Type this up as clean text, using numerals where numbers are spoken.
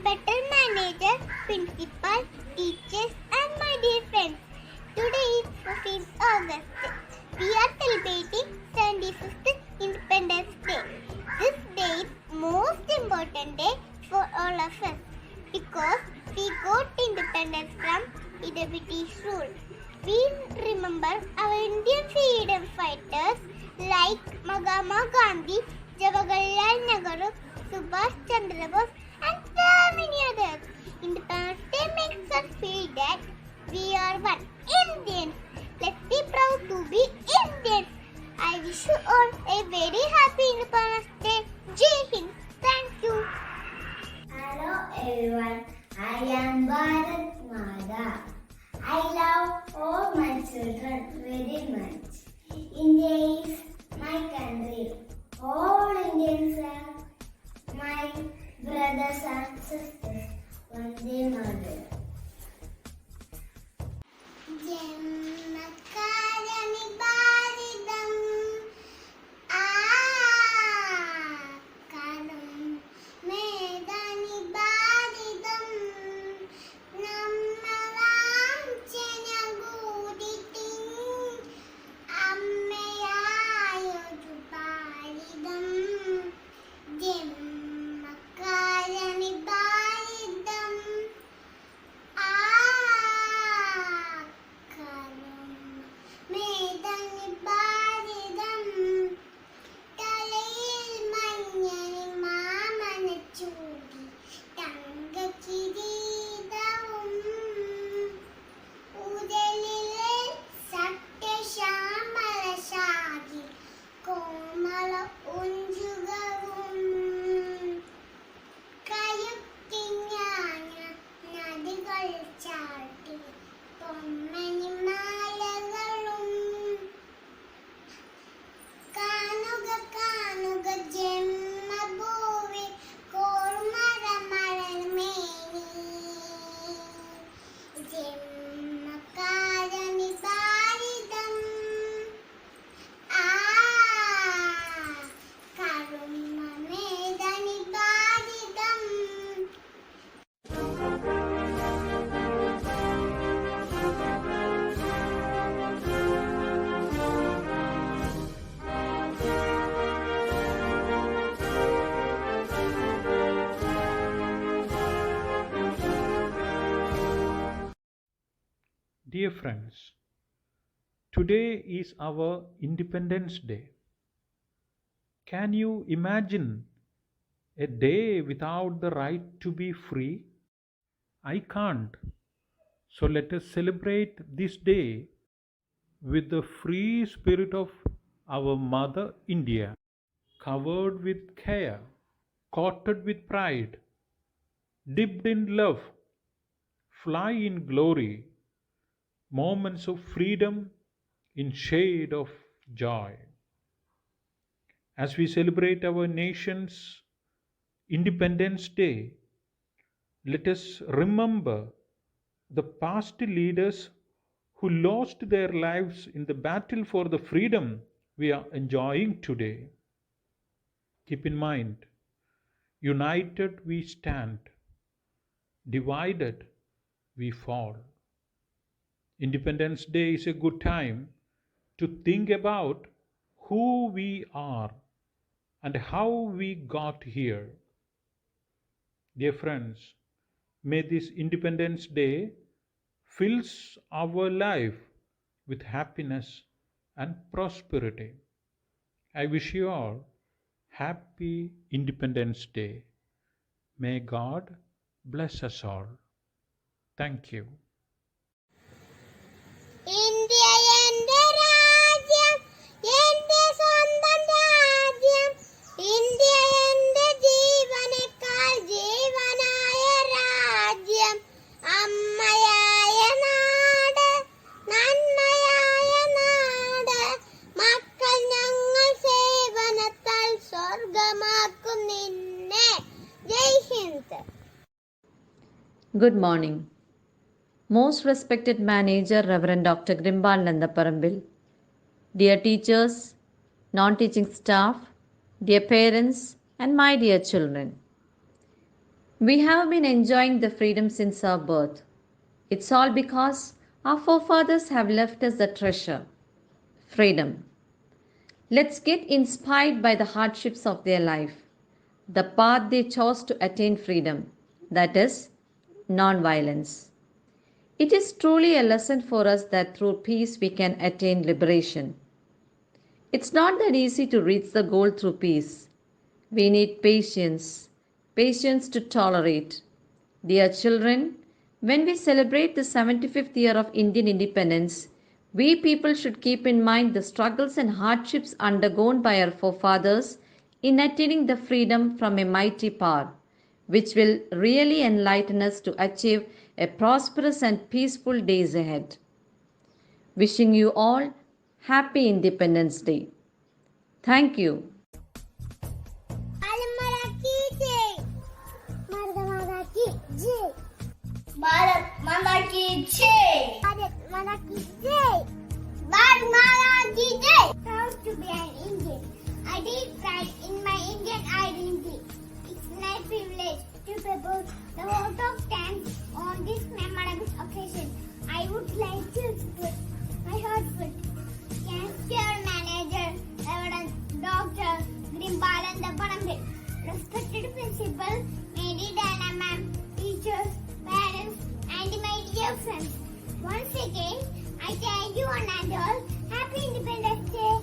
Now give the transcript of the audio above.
better manager, principal, teachers and my dear friends. Today is 14th August. We are celebrating 75th Independence Day. This day is most important day for all of us because we got independence from the British rule. We remember our Indian freedom fighters like Mahatma Gandhi, Jawaharlal Nehru, Subhash Chandra Bose and so many others. Independence Day makes us feel that we are one Indians. Let's be proud to be Indians. I wish you all a very happy Independence Day. Jai Hind. Thank you. Hello everyone, I am Bharat Mada. I love all my children very much. India is my country. All Indians are my brothers and sisters. Vande Mataram. Dear friends, today is our Independence Day. Can you imagine a day without the right to be free? I can't. So let us celebrate this day with the free spirit of our Mother India, covered with care, coated with pride, dipped in love, fly in glory, moments of freedom in shade of joy. As we celebrate our nation's Independence Day, let us remember the past leaders who lost their lives in the battle for the freedom we are enjoying today. Keep in mind, united we stand, divided we fall. Independence Day is a good time to think about who we are and how we got here. Dear friends, may this Independence Day fills our life with happiness and prosperity. I wish you all happy Independence Day. May God bless us all. Thank you. India ende rajyam, ende സ്വന്തം രാജ്യം. India ende ജീവനേക്കാൾ ജീവനായ രാജ്യം. അമ്മയായ നാട്, നന്മയായ നാട്. മക്കൾ ഞങ്ങൾ സേവനത്താൽ സ്വർഗമാക്കും നിന്നെ. ജയ് Hind. Good morning. Most respected manager, Reverend Dr. Grimbal Nandaparambil, dear teachers, non-teaching staff, dear parents, and my dear children. We have been enjoying the freedom since our birth. It's all because our forefathers have left us the treasure, freedom. Let's get inspired by the hardships of their life, the path they chose to attain freedom, that is, non-violence. It is truly a lesson for us that through peace we can attain liberation. It's not that easy to reach the goal through peace. We need patience, patience to tolerate. Dear children, when we celebrate the 75th year of Indian independence, we people should keep in mind the struggles and hardships undergone by our forefathers in attaining the freedom from a mighty power, which will really enlighten us to achieve a prosperous and peaceful days ahead. Wishing you all Happy Independence Day. Thank you. Bharat माता की जय. भारत माता की जय. भारत माता की जय. Proud to be an Indian. I take pride in my Indian identity. It's my privilege to propose the vote of thanks on this memorable occasion. I would like to express my heartfelt thanks to our manager, Reverend Dr. Grimbalan Parambil, respected principal, Mary Dana ma'am, teachers, parents, and my dear friends. Once again, I thank you one and all. Happy Independence Day.